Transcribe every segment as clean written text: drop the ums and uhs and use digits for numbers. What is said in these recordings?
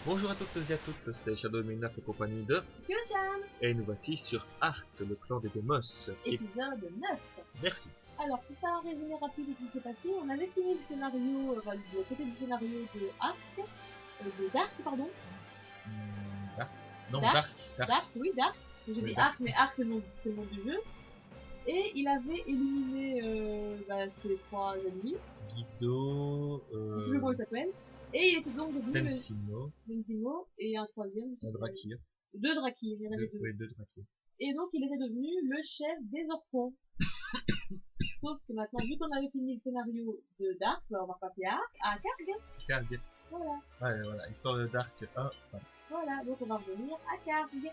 Bonjour à toutes et à toutes, c'est Shadow Minaf en compagnie de... Kyochan, Et nous voici sur Ark, le clan des Demos. épisode 9. Merci. Alors, pour faire un résumé rapide de ce qui s'est passé, on avait fini le scénario, enfin, le côté du scénario de Ark, de Dark, pardon. Dark. Non, Dark. Dark. Dark, oui, Dark. J'ai Oui, dit Dark. Ark, mais Ark c'est le nom du jeu. Et il avait éliminé ses trois ennemis, Guido... je sais plus comment il s'appelle. Et il était donc devenu Tensino. Denzimo et un troisième, je sais plus. Drakir. Deux Drakir, il y en avait deux. Oui, deux Drakir. Et donc il était devenu le chef des Orcons. Sauf que maintenant, vu qu'on avait fini le scénario de Dark, on va passer à Karg. Karg. Voilà. Ouais, voilà, histoire de Dark 1. Enfin. Voilà, donc on va revenir à Karg.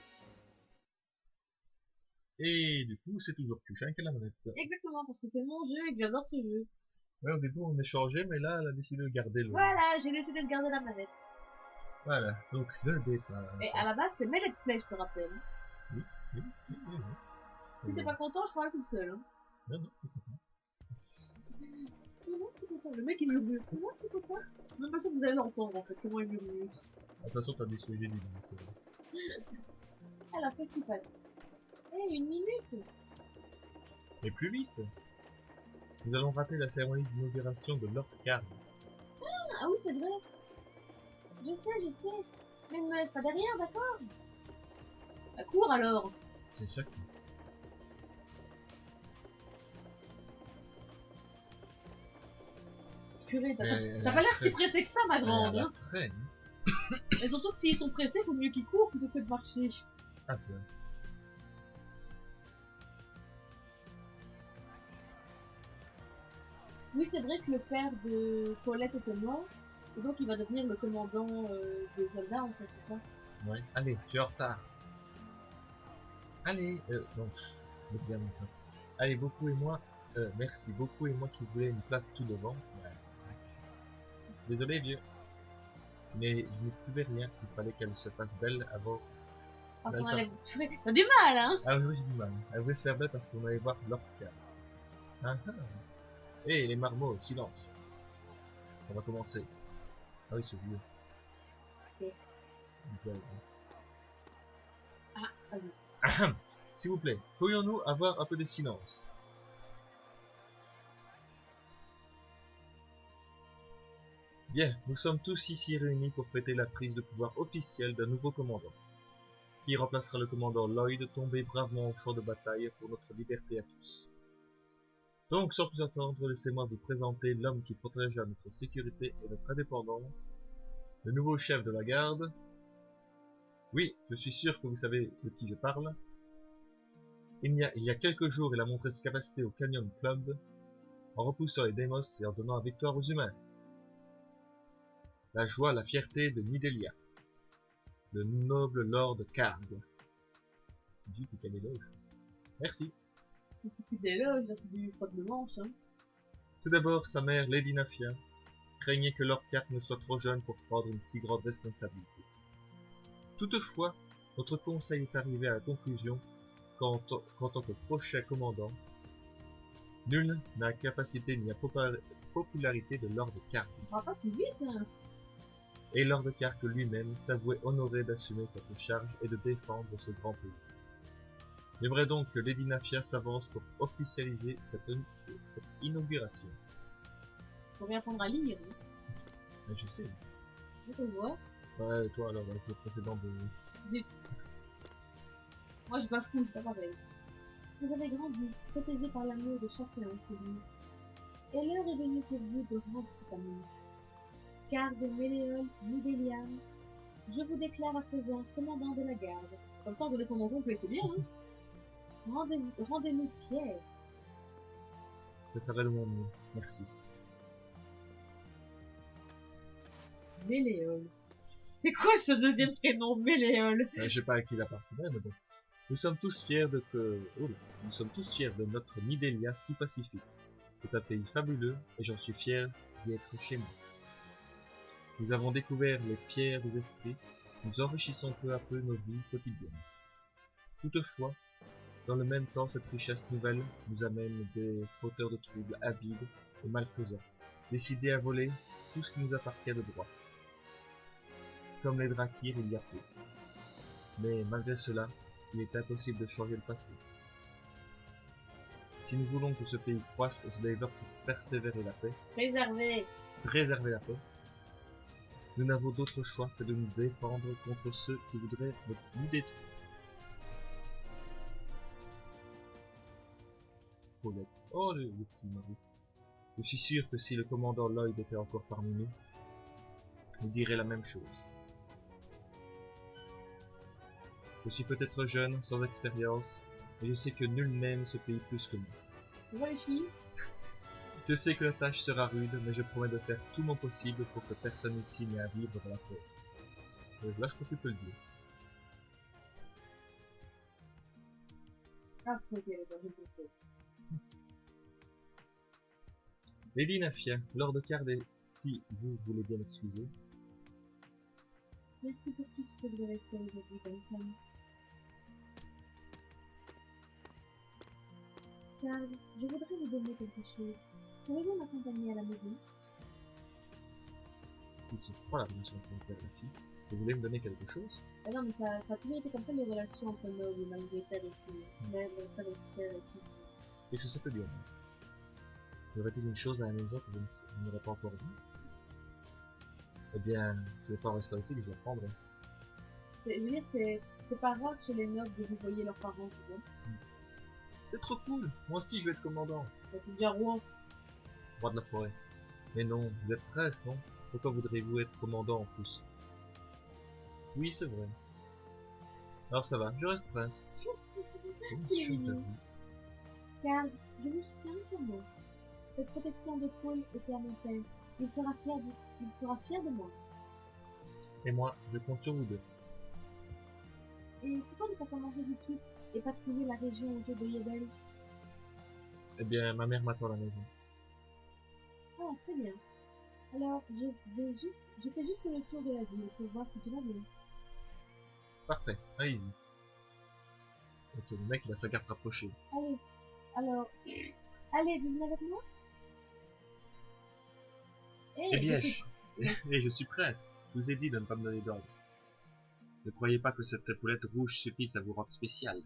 Et du coup, c'est toujours Kyochan qui a la manette. Exactement, parce que c'est mon jeu et que j'adore ce jeu. Ouais, au début on échangeait, mais là elle a décidé de garder le... Voilà, j'ai décidé de garder la manette. Voilà, donc le départ. Et à la base, c'est mes let's play, je te rappelle. Oui. Si t'es pas content, je travaille toute seule. Hein. Non, Comment c'est content? Le mec il murmure. Comment c'est content? Je suis même pas sûr que vous allez l'entendre en fait, comment il murmure. de toute façon t'as des sujets du Alors, qu'est-ce qui passe? Eh, 1 minute! Et plus vite. Nous allons rater la cérémonie d'inauguration de Lord Karg. Ah oui, c'est vrai. Je sais. Mais ne me laisse pas derrière, d'accord? Bah, cours alors. C'est ça qui... Purée, t'as pas l'air si pressé que ça, ma grande. Hein. Traîne. Et surtout que s'ils sont pressés, faut mieux qu'ils courent plutôt que de marcher. Un peu. Oui, c'est vrai que le père de Paulette était mort. Et donc il va devenir le commandant des soldats, en fait, c'est ça? Ouais. Allez, tu es en retard. Allez, non, je vais dire mon place. Allez, beaucoup et moi, merci, beaucoup et moi qui voulais une place tout devant. Ouais. Désolé, vieux. Mais je n'y pouvais rien, il fallait qu'elle se fasse belle avant. T'as du mal, hein? Ah oui, j'ai du mal. Elle voulait se faire belle parce qu'on allait voir Lord Karg. Ah ah. Hé, les marmots, silence. On va commencer. Ah oui, ce vieux. Ok. Bizarre. Ah, vas-y. Ahem. S'il vous plaît, pourrions-nous avoir un peu de silence? Bien, nous sommes tous ici réunis pour fêter la prise de pouvoir officielle d'un nouveau commandant, qui remplacera le commandant Lloyd tombé bravement au champ de bataille pour notre liberté à tous. Donc, sans plus attendre, laissez-moi vous présenter l'homme qui protégera notre sécurité et notre indépendance, le nouveau chef de la garde. Oui, je suis sûr que vous savez de qui je parle. Il y a quelques jours, il a montré ses capacités au Canyon Club, en repoussant les Deimos et en donnant la victoire aux humains. La joie, la fierté de Nidelia, le noble Lord Karg. Dis, t'es quel éloge. Merci. C'est plus d'éloge, là, c'est du frotte de manche, hein. Tout d'abord, sa mère, Lady Nafia, craignait que Lord Karg ne soit trop jeune pour prendre une si grande responsabilité. Toutefois, notre conseil est arrivé à la conclusion qu'en tant que prochain commandant, nul n'a la capacité ni la popularité de Lord Karg. On va pas si vite, hein. Et Lord Karg lui-même s'avouait honoré d'assumer cette charge et de défendre ce grand pays. J'aimerais donc que Lady Nafia s'avance pour officialiser cette inauguration. Faut réapprendre à lire, hein. Mais je sais. Ça se voit. Ouais, toi alors, avec le précédent de... Zut. Moi, je bafoue, c'est pas pareil. Vous avez grandi, protégé par l'amour de chacun en ce lieu. Et l'heure est venue pour vous de rendre cet amour. Car de Méléol, Nidelian, je vous déclare à présent commandant de la garde. Comme ça, on connaît son nom complet, c'est bien, hein. Rendez-nous fiers. Je ferai de mon mieux. Merci. Méléol. C'est quoi ce deuxième prénom, Méléol? Je sais pas à qui il appartenait, mais bon. Nous sommes tous fiers de notre Nidelia si pacifique. C'est un pays fabuleux et j'en suis fier d'y être chez moi. Nous avons découvert les pierres des esprits, nous enrichissons peu à peu nos vies quotidiennes. Toutefois, dans le même temps, cette richesse nouvelle nous amène des fauteurs de troubles avides et malfaisants, décidés à voler tout ce qui nous appartient de droit. comme les Drakir il y a peu. Mais malgré cela, il est impossible de changer le passé. Si nous voulons que ce pays croisse et se développe pour persévérer la paix, préserver la paix, nous n'avons d'autre choix que de nous défendre contre ceux qui voudraient nous détruire. Paulette. Oh, le petit Marie. Je suis sûr que si le commandant Lloyd était encore parmi nous, il dirait la même chose. Je suis peut-être jeune, sans expérience, mais je sais que nul n'aime ce pays plus que moi. Bonjour les filles. Je sais que la tâche sera rude, mais je promets de faire tout mon possible pour que personne ici n'ait à vivre dans la paix. Là, je crois que tu peux le dire. Ah, ok, d'accord, j'ai compris. Lady Nafia, Lord Card, si vous voulez bien m'excuser. Merci pour tout ce que vous avez fait aujourd'hui, Duncan. Car je voudrais vous donner quelque chose. Pourriez-vous m'accompagner à la maison? Il se froid la relation entre père et la fille. Vous voulez me donner quelque chose? Ah non, mais ça a toujours été comme ça les relations entre nobles, malgré père et fille. Même père et fils. Qu'est-ce que ça peut dire? Y aurait-il une chose à la maison que vous n'aurez pas encore vue? Eh bien, je ne vais pas rester ici que je la prendrai. Je veux dire, c'est pas rare chez les nobles de vous voyer leurs parents, tu vois. C'est trop cool! Moi aussi je vais être commandant. C'est déjà roi. Roi de la forêt. Mais non, vous êtes prince, non? Pourquoi voudriez-vous être commandant en plus? Oui, c'est vrai. Alors ça va, je reste prince. Car je vous tiens sur moi. Cette protection de Paul était à mon père. Il sera fier de moi. Et moi, je compte sur vous deux. Et pourquoi ne pas commencer tout de suite et patrouiller la région autour de Yedel? Eh bien, ma mère m'attend à la maison. Ah, très bien. Alors, je fais juste le tour de la ville pour voir si tout va bien. Parfait, allez-y. Ok, le mec il a sa carte rapprochée. Allez, alors, allez, vous venez avec moi? Eh bien, je suis prince. Je vous ai dit de ne pas me donner d'ordre. Ne croyez pas que cette épaulette rouge suffise à vous rendre spécial.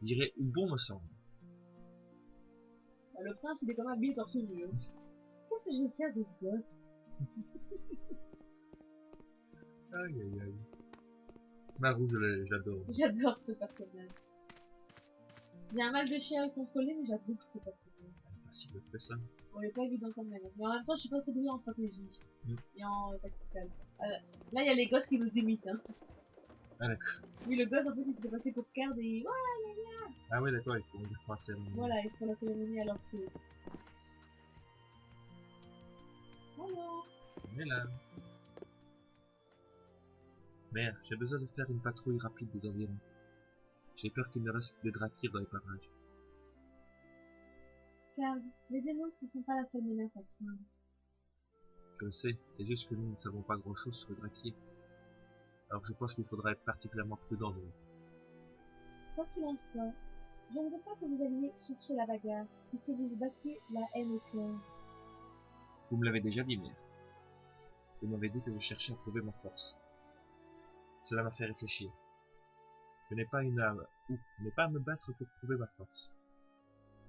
J'irai où bon me semble. Le prince, il est comme habillé torse nu. Hein. Qu'est-ce que je vais faire de ce gosse? Aïe aïe aïe. Marou, j'adore. J'adore ce personnage. J'ai un mal de chien contre lui, mais j'adore ce personnage. Pas si peu que ça. Bon, il est pas évident quand même. Mais en même temps, je suis pas très douée en stratégie. Et en tactical. Là, il y a les gosses qui nous imitent. Hein. Ah d'accord. Oui, le gosse, en fait, il se fait passer pour Card et... Ah ouais, d'accord, il faut la cérémonie. Voilà, ils font la cérémonie à leur sauce. Voilà. On est là. Merde, j'ai besoin de faire une patrouille rapide des environs. J'ai peur qu'il ne reste que des Drakir dans les parages. Car les démons ne sont pas la seule menace à craindre. Je le sais, c'est juste que nous ne savons pas grand chose sur les Drakir. Alors je pense qu'il faudra être particulièrement prudent de nous. Quoi qu'il en soit, je ne veux pas que vous alliez chercher la bagarre, et que vous vous battiez la haine au cœur. Vous me l'avez déjà dit, mère. Vous m'avez dit que je cherchais à prouver ma force. Cela m'a fait réfléchir. Je n'ai pas une âme, ou n'est pas à me battre pour prouver ma force.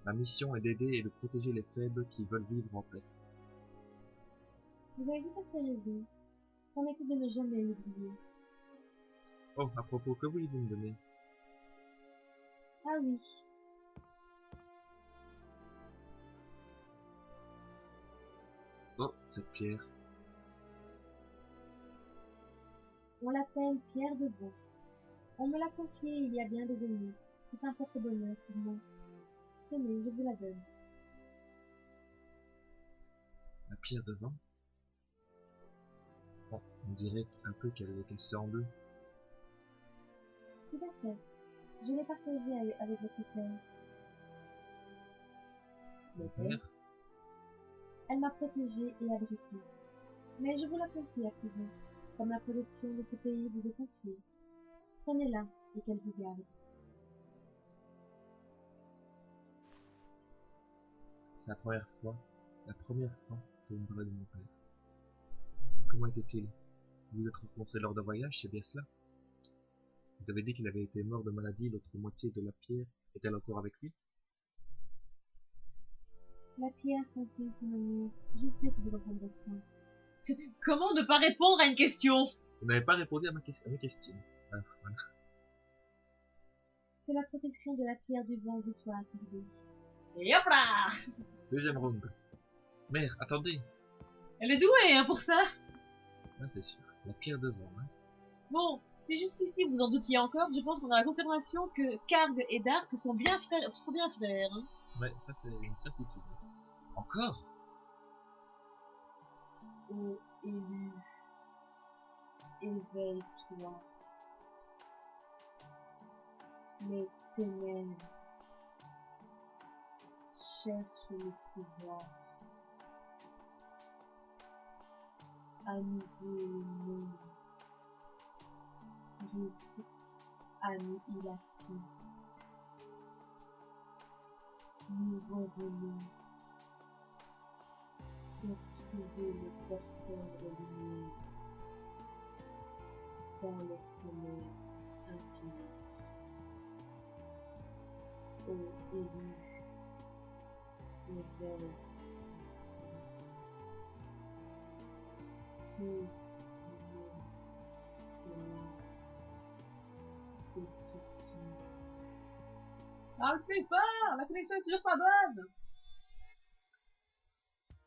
Ma mission est d'aider et de protéger les faibles qui veulent vivre en paix. Vous avez tout à fait raison. Promettez de ne jamais l'oublier. Oh, à propos, que voulez-vous me donner? Ah oui. Oh, cette pierre. On l'appelle Pierre de Vent. On me l'a confiée il y a bien des années. C'est un porte-bonheur pour moi. Tenez, je vous la donne. La pierre de vent? Oh, on dirait un peu qu'elle est cassée en deux. Tout à fait. Je l'ai partagée avec votre père. Mon père? Elle m'a protégée et abritée. Mais je vous la confie à présent, comme la protection de ce pays vous est confiée. Prenez-la et qu'elle vous garde. C'est la première fois que vous me parlez de mon père. Comment était-il? Vous vous êtes rencontrés lors d'un voyage, c'est bien cela? Vous avez dit qu'il avait été mort de maladie, l'autre moitié de la pierre est-elle encore avec lui? La pierre contient son amour. Je sais que vous en prendrez soin. Comment ne pas répondre à une question? Vous n'avez pas répondu à mes questions. Ah, voilà. Que la protection de la pierre du vent vous soit accordée. Et hop là! Deuxième round. Mère, attendez. Elle est douée, hein, pour ça. Ah, c'est sûr. La pierre de vent, hein. Bon, si jusqu'ici vous en doutiez encore, je pense qu'on a la confirmation que Karg et Dark sont bien frères, hein. Ouais, ça c'est une certitude. Encore? Ô élu, éveille-toi. Les ténèbres cherchent le pouvoir. À nouveau le monde risque annihilation. Nous revenons pour trouver le porteur de lumière dans les ténèbres infinies. Ô élu, éveille. Sauve le monde de la destruction. Parle plus fort, la connexion est toujours pas bonne.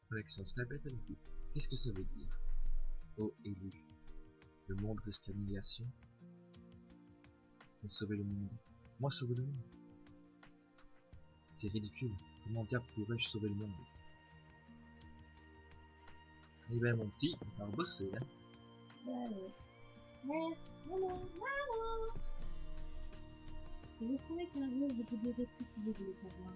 Connexion se répète à nouveau. Qu'est-ce que ça veut dire? Oh élu. Le monde risque annihilation. Mais sauver le monde. Moi sauver le monde. C'est ridicule. Comment diable pourrais-je sauver le monde? Eh ben mon petit, on va bosser, hein. Maman. Je trouvais qu'un jour je te dirai tout ce que vous voulez savoir.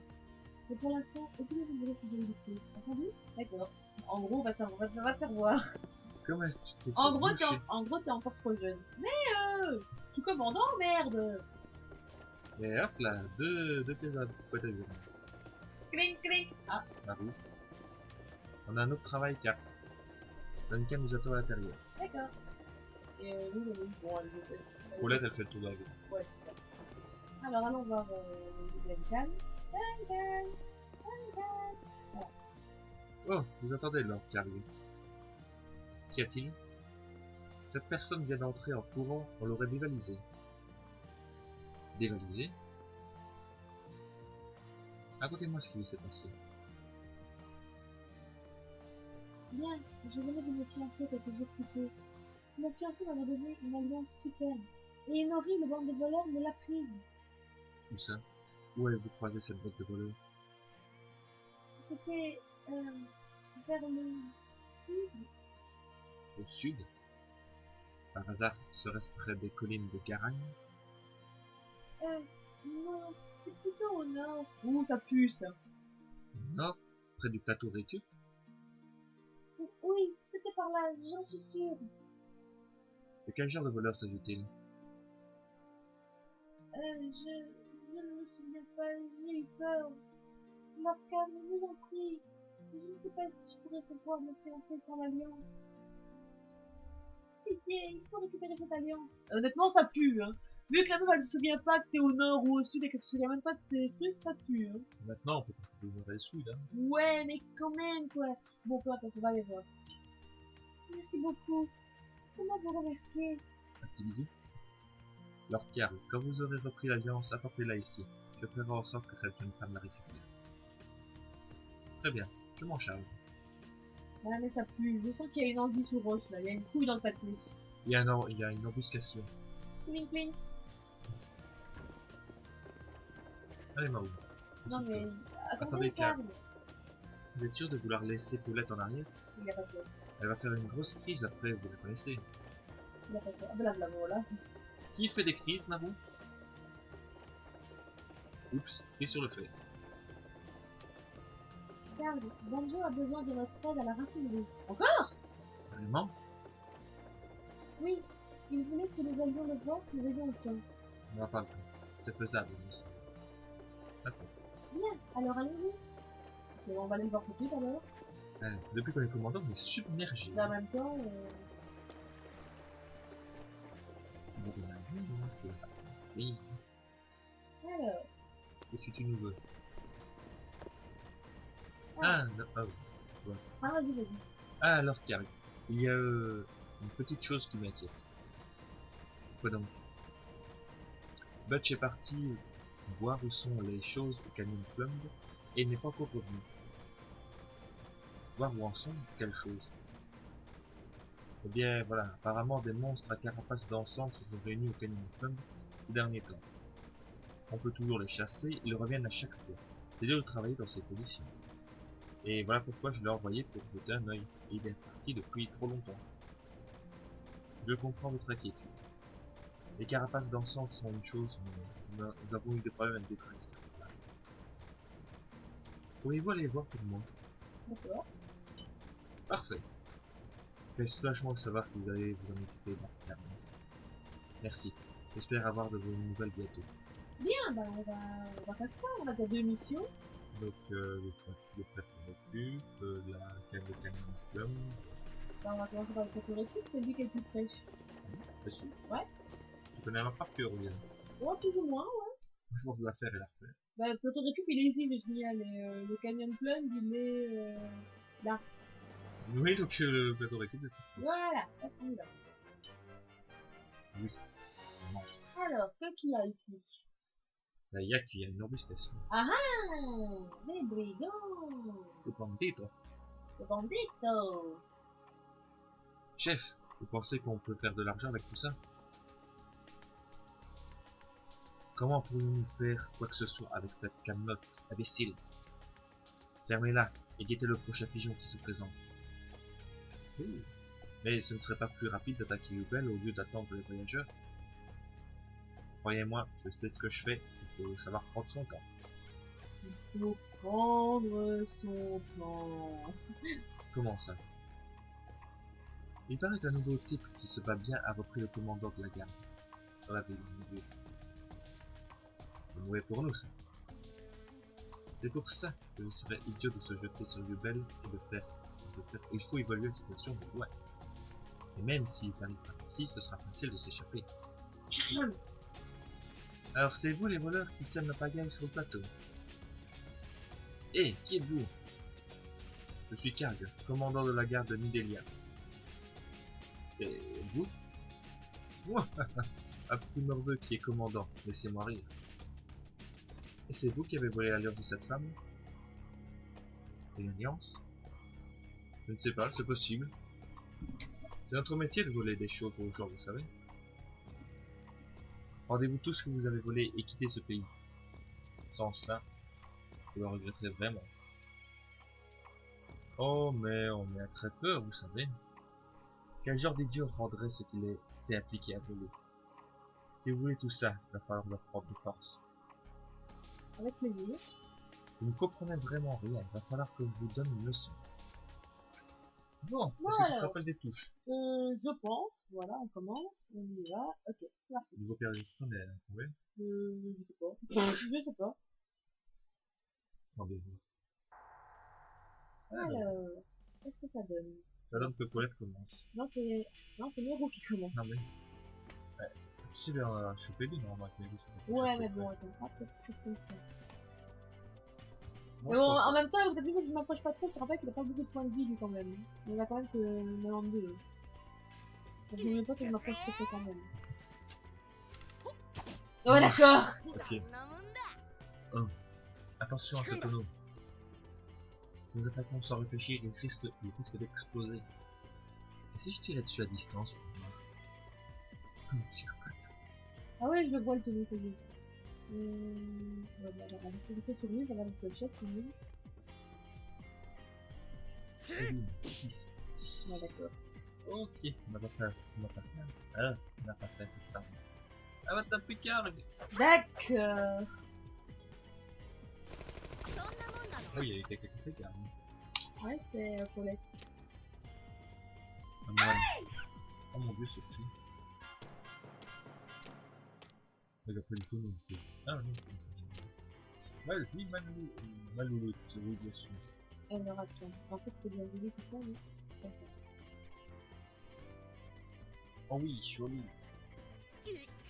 Mais pour l'instant, aucune de vous laisse vérité. Entendu? D'accord. En gros, on va te faire voir. Comment est-ce que tu t'es fait En gros, boucher? t'es encore trop jeune. Mais je suis commandant, merde. Et hop là, deux pièces à côté de Cling, cling. Ah, la roue. On a un autre travail car Duncan nous attend à l'intérieur. d'accord. Et oui, bon, Paulette, elle fait le tour de la ville. ouais, c'est ça. Alors, allons voir Duncan. Duncan. Oh, vous entendez l'ordre qui arrive. Qu'y a-t-il? Cette personne vient d'entrer en courant, on l'aurait dévalisé. Dévalisé? Racontez-moi ce qui s'est passé. Bien, je venais de me fiancer quelques jours plus tôt. Mon fiancé m'avait donné une alliance superbe. Et une horrible bande de voleurs me l'a prise. Où ça? Où avez-vous croisé cette boîte de voleurs? C'était vers le sud. Au sud? Par hasard, serait-ce près des collines de Garagne? Non, c'était plutôt au nord. Ouh, ça pue, ça. Au nord? Près du plateau Récu? Oui, c'était par là, j'en suis sûre. De quel genre de voleurs s'agit-il? Je ne me souviens pas, j'ai eu peur. Lafka, je vous en prie. Je ne sais pas si je pourrais pouvoir me fiancer sans l'alliance. Pitié, il faut récupérer cette alliance. Honnêtement, ça pue, hein. Vu que la meuf, elle se souvient pas que c'est au nord ou au sud et qu'elle se souvient même pas de ces trucs, ça pue, hein. Maintenant, on peut trouver le nord et le sud, hein. Ouais, mais quand même, quoi. Bon, peu importe, on va aller voir. Merci beaucoup. Comment vous remercier? Un petit bisou. Lord Karl, quand vous aurez repris l'alliance, apportez-la ici. Je ferai en sorte que cette jeune femme la récupère. Très bien, je m'en charge. Ouais, mais ça pue. Je sens qu'il y a une anguille sous roche, là. Il y a une couille dans le pâté. Il y a une embuscation. Cling, cling. Allez, Maou. Non, mais... Attendez, Karl. Vous êtes sûr de vouloir laisser Paulette en arrière? Il a pas peur. Elle va faire une grosse crise après, vous la connaissez. Il a pas peur. Blabla, voilà. Qui fait des crises, Marou? Oups, pris sur le fait. Karl, Banjo a besoin de notre aide à la raffinerie. Encore? Vraiment? Oui. Il voulait que nous allions le voir si nous avions le temps. On va pas le temps. C'est faisable, nous sommes. D'accord. Bien, alors allons-y. Bon, on va aller le voir tout de suite alors. Depuis qu'on est commandant, on est submergé. Mais en même temps, Oui. Alors, Qu'est-ce que tu nous veux? ah, Ah, non, ah oui. Ouais. ah, vas-y, vas-y. Ah, alors, Carrie, il y a une petite chose qui m'inquiète. Quoi donc? Butch est parti voir où sont les choses au Canyon Plumb et il n'est pas encore revenu. Voir où en sont quelles choses? Eh bien, voilà, apparemment des monstres à carapace dansante se sont réunis au Canyon Plumb ces derniers temps. On peut toujours les chasser, ils reviennent à chaque fois. C'est dur de travailler dans ces conditions. Et voilà pourquoi je l'ai envoyé pour jeter un œil. Et il est parti depuis trop longtemps. Je comprends votre inquiétude. Les carapaces dansantes sont une chose, mais nous avons eu des problèmes avec des traits. Pourriez-vous aller voir pour moi? D'accord. Parfait. Quel soulagement de savoir que vous allez vous en occuper, Marc. Merci. J'espère avoir de vos nouvelles bientôt. Bien, bah, on va faire ça. On a déjà 2 missions. Donc, le prêtre récup, la canne de Canyon Plum. Bah, on va commencer par le prêtre récup. C'est lui qui est le plus fraîche. Bien sûr. Ouais. Tu connais un par cœur, William. Ouais, plus ou moins, ouais. Je pense la faire et la refaire. Bah, le prêtre récup, il est ici, je signale. Et le Canyon Plumb, il est là. Oui, donc le plateau récup. Voilà. Hop, on y va. Oui. Non. Alors, qu'est-ce qu'il y a ici? Là, il y a une embuscation. Ah ah! Des brigands! Le bandito. Le bandito! Chef, vous pensez qu'on peut faire de l'argent avec tout ça? Comment pourrions-nous faire quoi que ce soit avec cette camelote imbécile? Fermez-la et guettez le prochain pigeon qui se présente. Oui. Mais ce ne serait pas plus rapide d'attaquer Ubel au lieu d'attendre les voyageurs? Croyez-moi, je sais ce que je fais, il faut savoir prendre son temps. Il faut prendre son temps. Comment ça? Il paraît qu'un nouveau type qui se bat bien a repris le commandant de la garde dans la ville. C'est mauvais pour nous, ça. C'est pour ça que ce serait idiot de se jeter sur Ubel et de faire. Il faut évaluer la situation de loin. Et même s'ils arrivent par ici, ce sera facile de s'échapper. Alors c'est vous les voleurs qui sèment la pagaille sur le plateau. Hé, qui êtes-vous? Je suis Karg, commandant de la garde de Midelia. C'est vous? Moi, un petit morveux qui est commandant, laissez-moi rire. Et c'est vous qui avez volé l'alliance de cette femme? Une alliance? Je ne sais pas, c'est possible. C'est notre métier de voler des choses aux gens, vous savez. Rendez-vous tout ce que vous avez volé et quittez ce pays. Sans cela, vous le regretterez vraiment. Oh, mais on est à très peur, vous savez. Quel genre d'idiot rendrait ce qu'il s'est appliqué à voler? Si vous voulez tout ça, il va falloir le prendre de force. Avec plaisir. Vous ne comprenez vraiment rien, il va falloir que je vous donne une leçon. Bon, Bon, est-ce que tu te alors. rappelles des touches? Je pense. Voilà, on commence. On y va. Ok, c'est parti. Niveau périodisme, on est à combien? Je sais pas. Je sais pas. Rendez-vous. Alors, qu'est-ce que ça donne? Ça donne que Paulette commence. Non, c'est Mero qui commence. Non, mais ouais. Tu sais bien, je suis pédé normalement avec mes goûts. Ouais, mais bon, attends, pas peut-être comme ça. Moi, Mais je bon, pense en même temps, au début, que je m'approche pas trop, je te rappelle qu'il a pas beaucoup de points de vie lui quand même. Il en a quand même que 92. Donc je ne veux pas que je m'approche trop quand même. Oh d'accord. Ok. Oh. Attention à ce tonneau. Si nous attaquons sans réfléchir, il risque d'exploser. Et si je tirais dessus à distance pour voir? Comme un psychopathe. Ah ouais, je le vois le tonneau, ça y est. Voilà, la responsabilité sur lui, ça va avec le chef, c'est lui. 6. Ouais, d'accord. Ok, on n'a pas ça. Ah, on n'a pas fait cette table. Ah bah t'as plus Karg. D'accord. Ah oui, il y a eu quelqu'un qui fait Karg. Ouais, c'était Paulette. Ah, moi. Oh mon dieu, ce cri. Il a pas du tout non plus. Ah non, c'est ça. Vas-y, Malou, oui, bien sûr. Alors attends, parce qu'en fait c'est bien joli tout ça, mais comme ça. Oh oui, joli.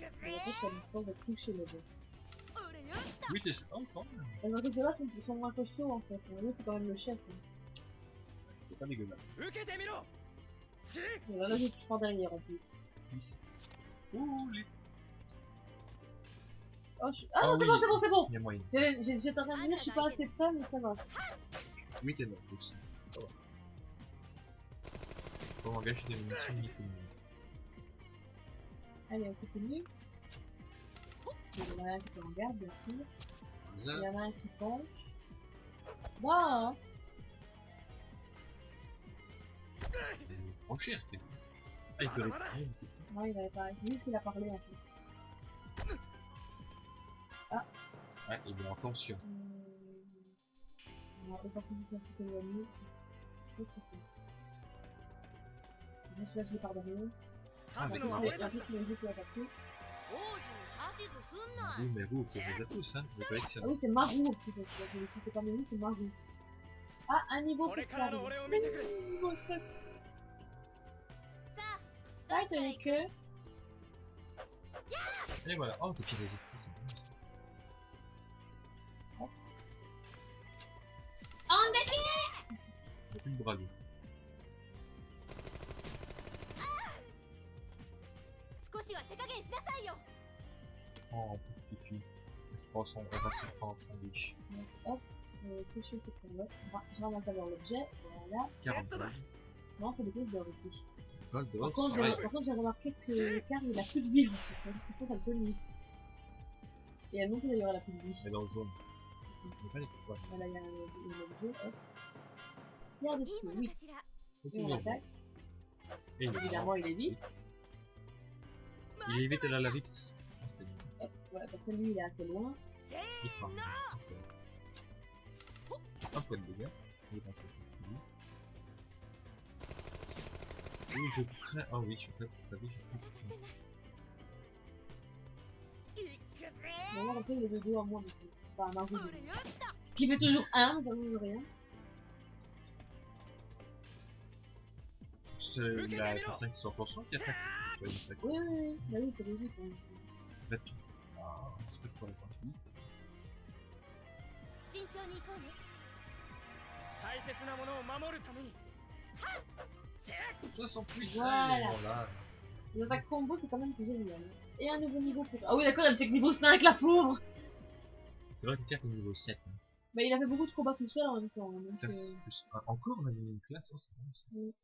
Et après, je suis à distance de toucher les deux. Oui, t'es ça, quand même. Alors que ceux-là sont moins costauds en fait. L'autre, c'est quand même le chef. Hein. C'est pas dégueulasse. Et là, je touche pas derrière en plus. Ici. Ouh, les... Oh, ah non, c'est bon, c'est bon, c'est bon! Il y a moyen. J'étais en train de dire, je suis pas assez près, mais ça va. 8 et 9 aussi. Ça va. Faut engager des munitions ni tout le monde. Allez, on continue. Il y en a un qui est en garde, bien sûr. Il y en a un qui penche. Waouh! Franchir, quelqu'un. Ah, il peut récupérer. Non, il avait pas. C'est juste qu'il a parlé en fait. Ah! Ouais, il est en tension. On va pas plus un petit peu éloigné. Bien sûr, je l'ai par derrière. Ah, En mais plus, comment? il a juste la capté. Oui, mais vous les avez tous, hein. Vous collectionnez. Ah oui, c'est Marou, peut-être. C'est pas Marou, c'est Marou. Ah, un niveau pour faire. Niveau 7. Ah, t'avais que. Et voilà. Oh, t'as pire les esprits, c'est bon ça. J'ai plus le bras lui. Oh, pauvre Fifi. Elle se prend son, elle va se prendre son biche. Hop, ce que je fais, c'est que je remonte d'abord l'objet. Voilà. 40 balles. Non, c'est des pièces d'or ici. Gold Par d'or, contre, pareil. j'ai remarqué que Karl, il a plus de vie. En fait. Je pense à le soigner. Et elle non plus d'ailleurs, elle a plus de vie. Elle est dans le jaune. Mais pas les pourquoi. Voilà, il y a l'objet. Hop. Pierre de feu, oui. C'est Et on toujours bon. attaque. Et il est Évidemment, il est vite. Il est vite, elle a la vite. Ah, c'était bien. Hop, voilà, comme ça, lui, il est assez loin. Il prend. Un point de dégâts. Il est dans cette vie. Oui, je crains. Ah oui, je suis prêt pour sa vie. Mais là, comme ça, il est de 2 en moins. Enfin, un marron. Qui fait toujours 1, mais ça ne veut rien. Il a fait 5 sur tension qui attaque. Oui, oui, oui. Bah oui, c'est logique. Hein. En fait, tout. Ah, c'est pas pour les points de vite. 68. Voilà. Allez, voilà. Les attaques combo, c'est quand même plus génial. Et un nouveau niveau pour. Ah oui, d'accord, elle était que niveau 5, la pauvre! C'est vrai que Pierre est niveau 7. Hein. Mais il a fait beaucoup de combats tout seul en même temps. Donc, Classe plus 1. Encore on a mis une classe, oh, c'est bon ça. Oui.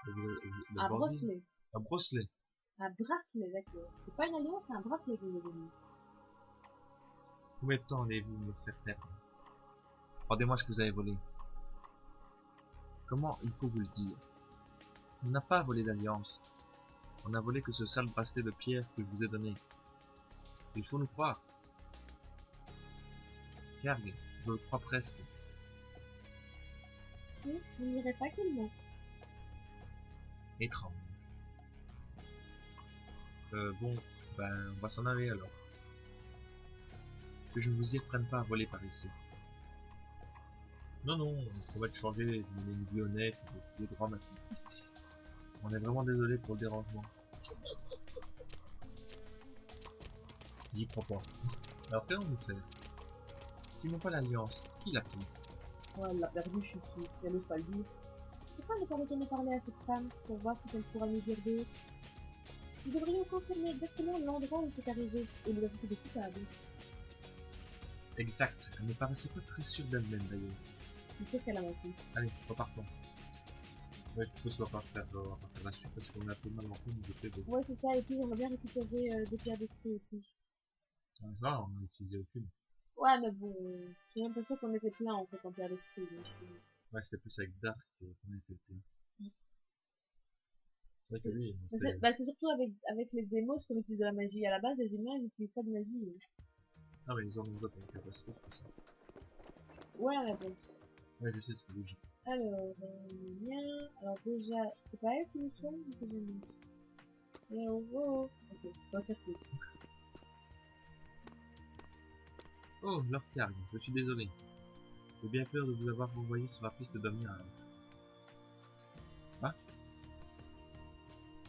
Le un bandit. bracelet. Un bracelet. Un bracelet, d'accord. C'est pas une alliance, c'est un bracelet que vous avez mis. Combien de temps allez-vous me faire perdre? Rendez-moi ce que vous avez volé. Comment il faut vous le dire? On n'a pas volé d'alliance. On a volé que ce sale bracelet de pierre que je vous ai donné. Il faut nous croire. Kerg, je le crois presque. Oui, vous n'irez pas que moi. Étrange. Bon, ben, on va s'en aller alors. Que je ne vous y reprenne pas à voler par ici. Non, non, on va te changer, de mener une vie honnête, de droit maintenant. On est vraiment désolé pour le dérangement. J'y crois pas. Alors qu'allons-nous faire? S'ils n'ont pas l'alliance, qui l'a prise? Ouais, elle l'a perdu, je suis sûre. Elle n'ose pas le dire. Pourquoi ne pas retourner parler à cette femme pour voir si elle pourra nous dire d'autres? Nous devrions confirmer exactement l'endroit où c'est arrivé et nous avouer des coupables. Exact, elle ne paraissait pas très sûre d'elle-même d'ailleurs. Je suis sûr qu'elle a menti. Allez, repartons. Ouais, je suppose qu'on va pas faire la suite parce qu'on a un peu mal en compte de fait de... Ouais, c'est ça, et puis j'aimerais bien récupérer des pierres d'esprit aussi. Ça, on a utilisé aucune. Ouais, mais bon, j'ai l'impression qu'on était plein en fait en pierre d'esprit. Donc... Ouais, c'était plus avec Dark qu'on était plein. C'est vrai que lui, c'est surtout avec les démos qu'on utilise de la magie. À la base, les humains ils n'utilisent pas de magie. Ah, mais ils en ont d'autres avec la capacité, de toute façon. Ouais, mais bon. Ouais, je sais, c'est logique. Alors, bien. Alors, déjà, c'est pas elle qui nous soigne ou c'est nous? Et oh, ok, retire tout. Oh, Lord Karg, je suis désolé. J'ai bien peur de vous avoir renvoyé sur la piste d'un mirage. Ah?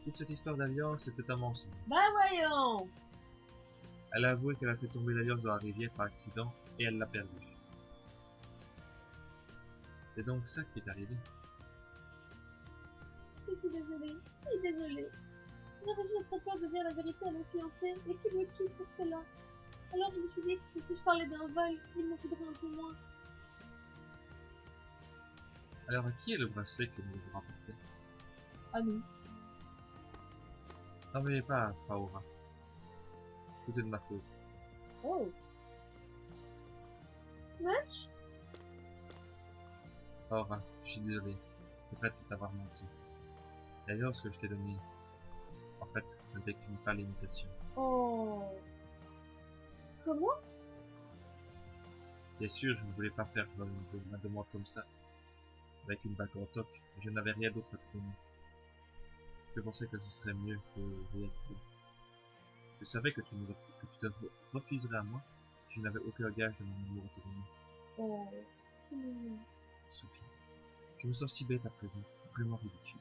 Toute cette histoire d'alliance était un mensonge. Bah voyons. Elle a avoué qu'elle a fait tomber l'alliance dans la rivière par accident et elle l'a perdue. C'est donc ça qui est arrivé. Je suis désolée, si désolée. J'ai très peur de dire la vérité à mon fiancé et qu'il me quitte pour cela. Alors je me suis dit que si je parlais d'un vol, il me faudrait un peu moins. Alors à qui est le bracelet que nous devons rapporter? Ah non. N'en veuillez pas, Paora. Tout est de ma faute. Oh. Match? Paora, je suis désolé. Je regrette de t'avoir menti. D'ailleurs, ce que je t'ai donné, en fait, ne décline pas l'imitation. Oh. Comment? Bien sûr, je ne voulais pas faire de moi comme ça, avec une bague en toc, et je n'avais rien d'autre à te donner. Je pensais que ce serait mieux que rien du tout. Je savais que tu te refuserais à moi si je n'avais aucun gage de mon amour à te donner. Oh. C'est mignon. Soupir. Je me sens si bête à présent, vraiment ridicule.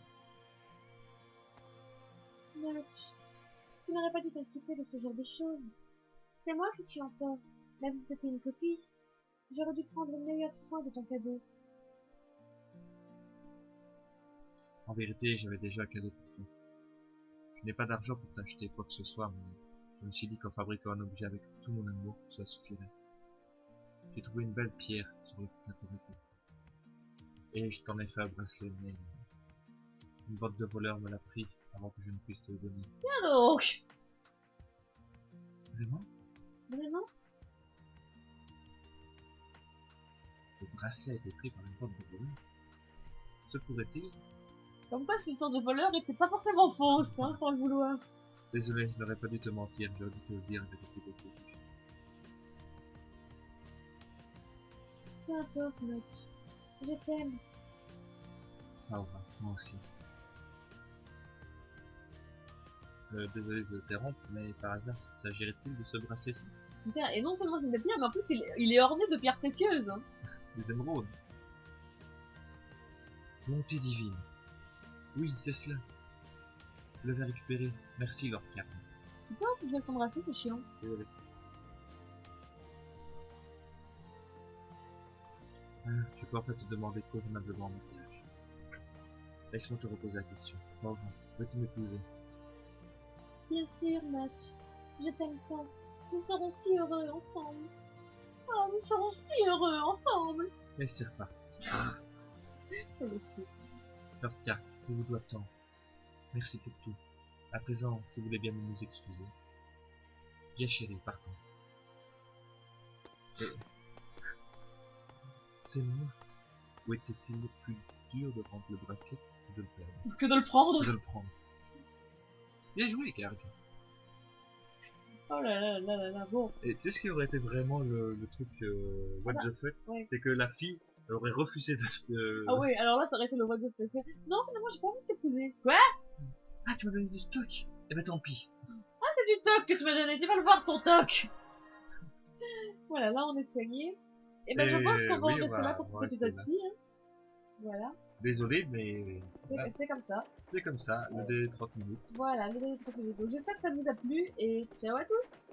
Match, tu n'aurais pas dû t'inquiéter de ce genre de choses. C'est moi qui suis en tort, même si c'était une copie. J'aurais dû prendre le meilleur soin de ton cadeau. En vérité, j'avais déjà un cadeau pour toi. Je n'ai pas d'argent pour t'acheter quoi que ce soit, mais je me suis dit qu'en fabriquant un objet avec tout mon amour, ça suffirait. J'ai trouvé une belle pierre sur le plateau. Et je t'en ai fait un bracelet, mais une bande de voleurs me l'a pris avant que je ne puisse te le donner. Tiens donc! Vraiment? Vraiment? Le bracelet a été pris par une bande de voleurs. Se pourrait-il? Comme quoi, cette sorte de voleur n'était pas forcément fausse, hein, sans le vouloir. Désolé, je n'aurais pas dû te mentir, j'aurais dû te le dire la vérité dès le début. Peu importe, Match. Je t'aime. Paora, moi aussi. Désolé de t'interrompre, mais par hasard, s'agirait-il de ce bracelet-ci? Putain, et non seulement je m'aime bien, mais en plus il est orné de pierres précieuses. Hein. Des émeraudes. Bonté divine. Oui, c'est cela. Je l'avais récupéré. Merci, Lord Carme. Tu peux que je vais t'embrasser, c'est chiant. Désolé. Je peux en fait te demander convenablement mon mariage. Laisse-moi te reposer la question. Pauvre, veux-tu m'épouser? Bien sûr, Match. Je t'aime tant. Nous serons si heureux ensemble. Oh, nous serons si heureux ensemble. Et c'est reparti. Oh, le fou. Lord Carme, je vous dois tant. Merci pour tout. À présent, si vous voulez bien nous excuser. Bien chérie, partons. Et... C'est moi. Où était-il le plus dur de rendre le bracelet que de le perdre? Que de le prendre. De le prendre. Bien joué, Garg. Oh là là là là là, bon. Et tu sais ce qui aurait été vraiment le truc what the fuck? Ouais. C'est que la fille elle aurait refusé de... Ah oui, alors là ça aurait été le what the fuck. Non, finalement j'ai pas envie de t'épouser. Quoi? Ah, tu m'as donné du toc. Eh ben tant pis. Ah, c'est du toc que tu m'as donné, tu vas le voir ton toc. Voilà, là on est soigné. Et ben je pense qu'on va en rester là pour cet épisode-ci. Hein. Voilà. Désolé, mais... C'est comme ça. C'est comme ça, le délai de 30 minutes. Voilà, le délai de 30 minutes. Donc j'espère que ça vous a plu et ciao à tous.